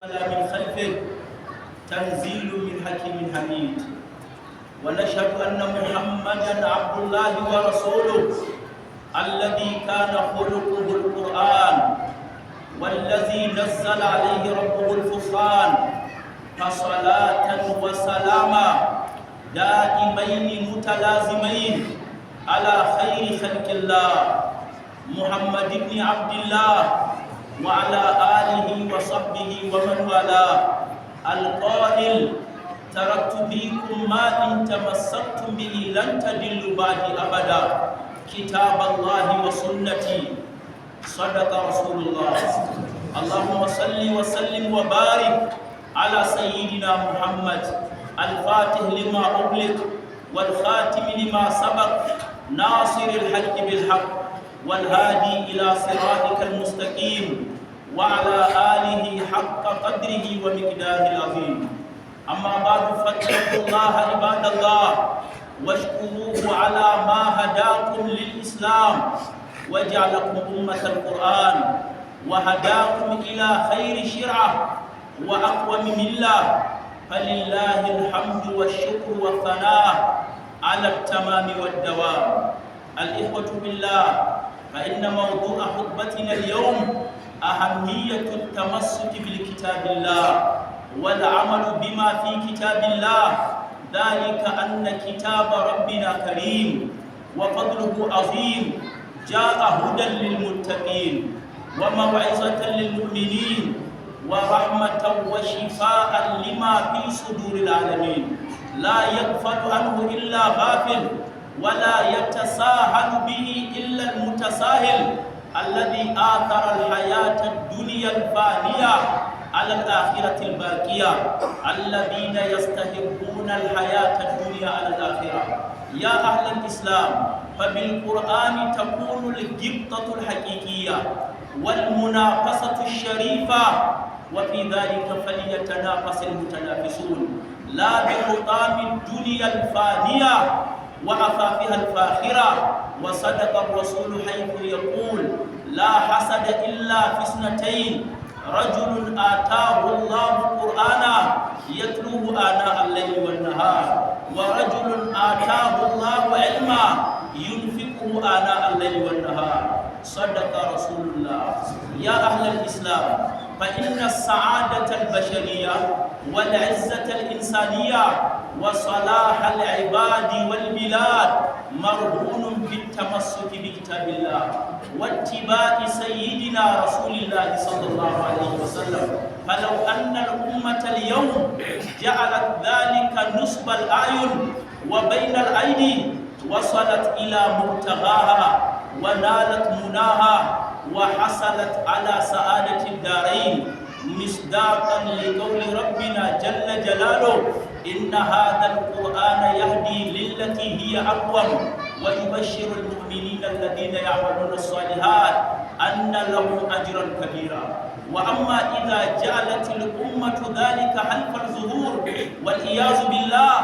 من خلفه تنزيل من حكيم حميد. ونشهد أن محمدًا عبد الله ورسوله الذي كان خلقه القرآن والذي نزل عليه ربه الفرقان، فصلاة وسلاما دائمين متلازمين على خير خلق الله محمد بن عبد الله وعلى آله وصحبه ومن والاه، القائل: تركت فيكم ما إن تمسكتم به لن تضلوا بعدي أبدا، كتاب الله وسنتي. صدق رسول الله. اللهم صل وسلم وبارك على سيدنا محمد الفاتح لما أغلق والخاتم لما سبق، ناصر الحق بالحق والهادي إلى صراطك المستقيم، وعلى آله حق قدره ومقداره العظيم. أما بعد، فاتقوا الله عباد الله واشكروه على ما هداكم للإسلام وجعلكم أمة القرآن وهداكم إلى خير شرعة وأقوم ملة، فلله الحمد والشكر والثناء على التمام والدوام. الإخوة بالله، فإن موضوع خطبتنا اليوم أهمية التمسك بالكتاب الله والعمل بما في كتاب الله، ذلك أن كتاب ربنا كريم وفضله عظيم، جاء هدى للمتقين وموعظة للمؤمنين ورحمة وشفاء لما في صدور العالمين. لا يغفل عنه إلا غافل، ولا يتساهل به إلا المتساهل الذي آثر الحياة الدنيا الفانية على الآخرة الباقية، الذين يستحبون الحياة الدنيا على الآخرة. يا أهل الإسلام، فبالقرآن تكون الجبطة الحقيقية والمنافسة الشريفة، وفي ذلك فليتنافس المتنافسون، لا بحطام الدنيا الفانية وعفافها الفاخرة. وصدق الرسول حيث يقول: لا حسد إلا في اثنتين، رجل آتاه الله قرآنا يتلوه آناء الليل والنهار، ورجل آتاه الله علما ينفقه آناء الليل والنهار. صدق رسول الله. يا أهل الإسلام، فإن السعادة البشرية والعزة الإنسانية وصلاح العباد والبلاد مرهون بالتمسك بكتاب الله واتباع سيدنا رسول الله صلى الله عليه وسلم. فلو أن الأمة اليوم جعلت ذلك نصب الأعين وبين الأيدي، وصلت إلى مرتغاها ونالت مناها وحصلت على سعادة الدارين، مصداقا لقول ربنا جل جلاله: إن هذا القرآن يهدي للتي هي أقوم ويبشر المؤمنين الذين يعملون الصالحات أن لهم أجرا كبيرا. وأما إذا جعلت الأمة ذلك حلف الظهور والعياذ بالله،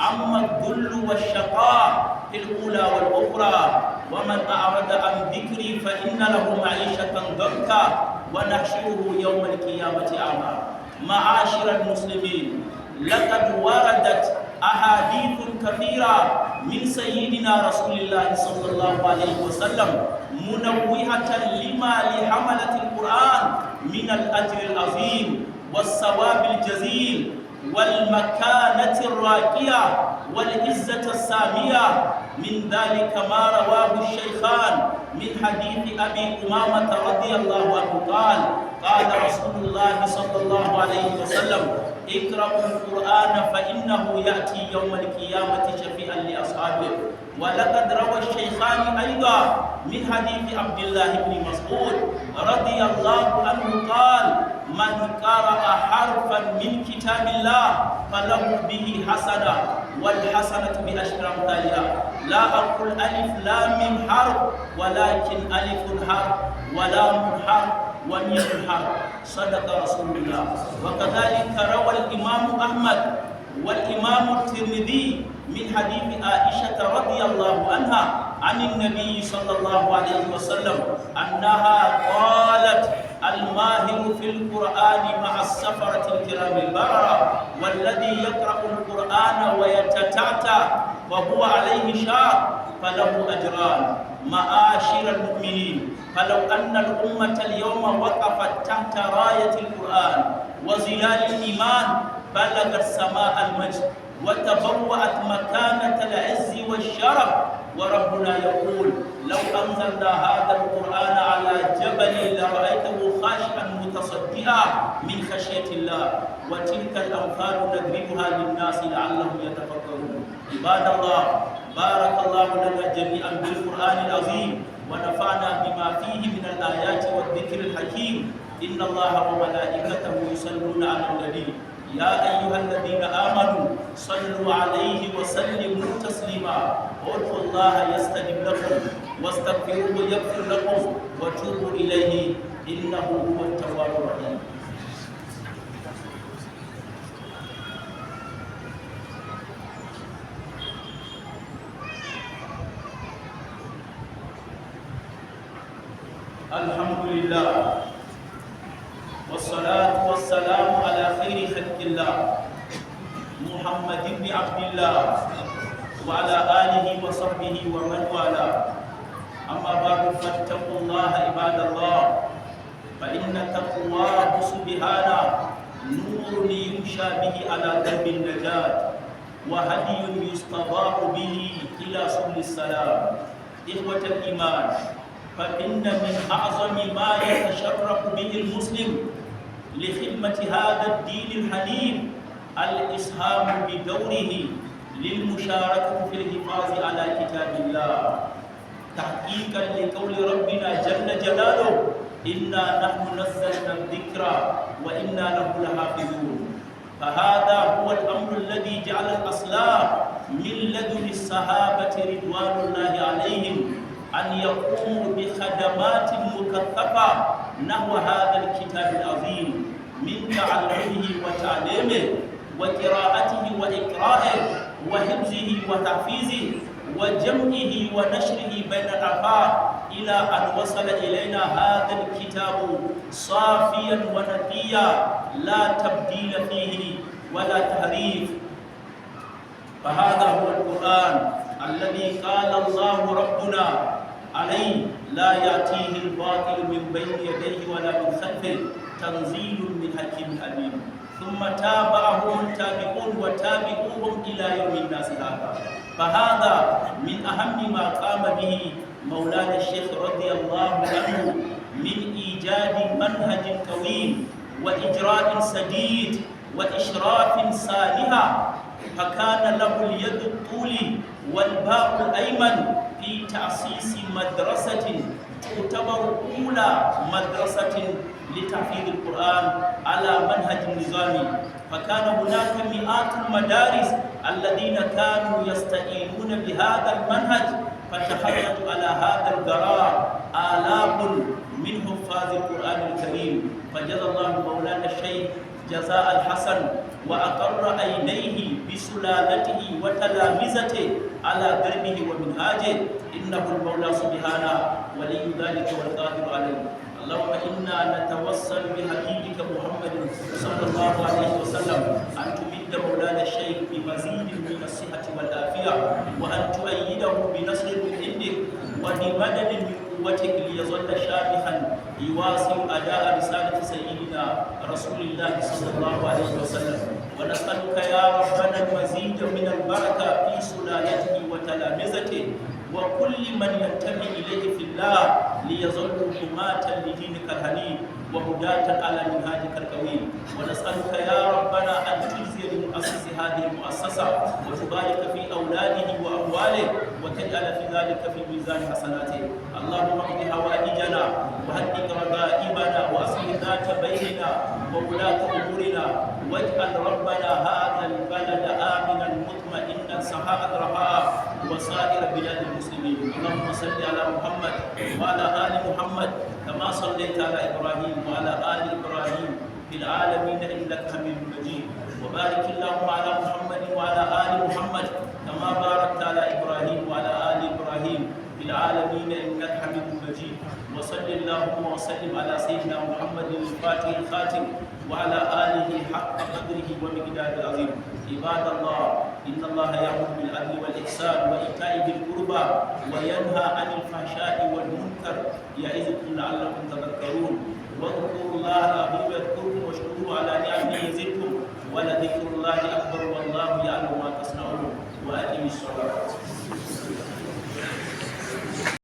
أما الذل والشقاء في الأولى والأخرى. ومن أعرض عن ذكري فإن له معيشة ضنكا ونحشره يوم القيامة أعمى. معاشر المسلمين، لقد وردت أحاديث كثيرة من سيدنا رسول الله صلى الله عليه وسلم منوهة لما لحملة القرآن من الأجر العظيم والثواب الجزيل والمكانة الراقية والعزة السامية. من ذلك ما رواه الشيخان من حديث أبي أمامة رضي الله عنه قال: قال رسول الله صلى الله عليه وسلم: اقرأوا القرآن فإنه يأتي يوم القيامة شفيعا لأصحابه. ولقد روى الشيخان أيضا من حديث عبد الله بن مسعود رضي الله عنه قال: من قرأ حرفا من كتاب الله فله به حسنة، والحسنة بعشر أمثالها. لا أقول ألف لام حرف، ولكن ألف حرف ولام حرف وميم حرف. صدق رسول الله. وكذلك روى الإمام أحمد والإمام الترمذي من حديث عائشة رضي الله عنها عن النبي صلى الله عليه وسلم أنها قالت: الماهر في القرآن مع السفرة الكرام البررة. والذي يقرأ القرآن ويتتعتع وهو عليه شاق فله أجران. معاشر المؤمنين، فلو أن الأمة اليوم وقفت تحت راية القرآن وظلال الإيمان بلغت سماء المجد وتبوأت مكانة العز والشرف. وربنا يقول: لو أنزلنا هذا القرآن على جبل لرأيته خاشعا متصدعا من خشية الله. وتلك الأمثال نضربها للناس لعلهم يتفكرون. عباد الله، بارك الله لنا جميعا بالقرآن العظيم ونفعنا بما فيه من الآيات والذكر الحكيم. إن الله وملائكته يصلون على النبي يا أيها الذين آمنوا صلوا عليه وسلموا تسليما. ادعوا الله يستجب لكم واستغفروه يغفر لكم وتوبوا إليه إنه هو التواب الرحيم. الحمد لله والصلاة والسلام على خير خلق الله محمد بن عبد الله وعلى آله وصحبه ومن والاه. أما بعد فاتقوا الله عباد الله، فإن تقواه سبحانه نور يمشى به على درب النجاة وهدي يستضاء به إلى سبل السلام. إخوة الإيمان، فإن من أعظم ما يتشرف به المسلم لخدمة هذا الدين الحنيف الإسهام بدوره للمشاركة في الحفاظ على كتاب الله، تحقيقا لقول ربنا جل جلاله: إنا نحن نزلنا الذكر وإنا له لحافظون. فهذا هو الأمر الذي جعل الأصلاف من لدن الصحابة رضوان الله عليهم أن يقوموا بخدمات مكثفة نحو هذا الكتاب العظيم، من تعلمه وتعليمه وقراءته وإقراءه وحفظه وتحفيظه وجمعه ونشره بين الآفاق، إلى أن وصل إلينا هذا الكتاب صافيا ونقيا لا تبديل فيه ولا تحريف. فهذا هو القرآن الذي قال الله ربنا عليه: لا يأتيه الباطل من بين يديه ولا من خلفه تنزيل من حكيم حميد. ثم تابعهم التابعون وتابعوهم إلى يوم الناس هذا. فهذا من أهم ما قام به مولانا الشيخ رضي الله عنه من إيجاد منهج قويم وإجراء سديد وإشراف صالحة، فكان له اليد الطول والباء الأيمن في تأسيس مدرسة تعتبر أولى مدرسة لتحفيظ القرآن على منهج نظامي. فكان هناك مئات المدارس الذين كانوا يستعينون بهذا المنهج، فتحرجوا على هذا القرار آلاف من حفاظ القرآن الكريم. فجزا الله مولانا الشيخ جزاء الحسن وأقر عينيه بسلالته وتلامذته على دربه ومنهاجه، إنه المولى سبحانه ولي ذلك والقادر عليه. اللهم إنا نتوسل بحبيبك محمد صلى الله عليه وسلم أن تمد مولانا الشيخ بمزيد من الصحة والعافية، وأن تؤيده بنصر من عندك وبمدد من قوتك ليظل شامخا يواصل أداء رسالة سيدنا رسول الله صلى الله عليه وسلم. ونسألك يا ربنا المزيد من البركة في سلالته وتلامذته وكل من ينتمي إليه في الله، ليظلوا حماة لدينك الحنيف وهداة على منهاجك القويم. ونسألك يا ربنا أن تجزي لمؤسس هذه المؤسسة وتبارك في أولاده وأمواله وتجعل في ذلك في ميزان حسناته. اللهم اقض حوائجنا وهدئ رغائبنا وأصلح ذات بيننا وولاة أمورنا، واجعل ربنا هذا البلد آمنا مطمئنا سخاء رخاء وسائر بلاد المسلمين. اللهم صل على محمد وعلى آل محمد كما صليت على إبراهيم وعلى آل إبراهيم في العالمين إنك حميد مجيد. وبارك اللهم على محمد وعلى آل محمد كما باركت على إبراهيم وعلى آل إبراهيم في العالمين إنك حميد مجيد. وصل اللهم وسلم على سيدنا محمد الفاتح الخاتم وعلى آله حق والمقدار العظيم. عباد الله، إن الله يأمر بالعدل والإحسان وإيتاء ذي القربى وينهى عن الفحشاء والمنكر يعظكم لعلكم تذكرون. واذكروا الله العظيم يذكركم واشكروه على نعمه يزدكم ولذكر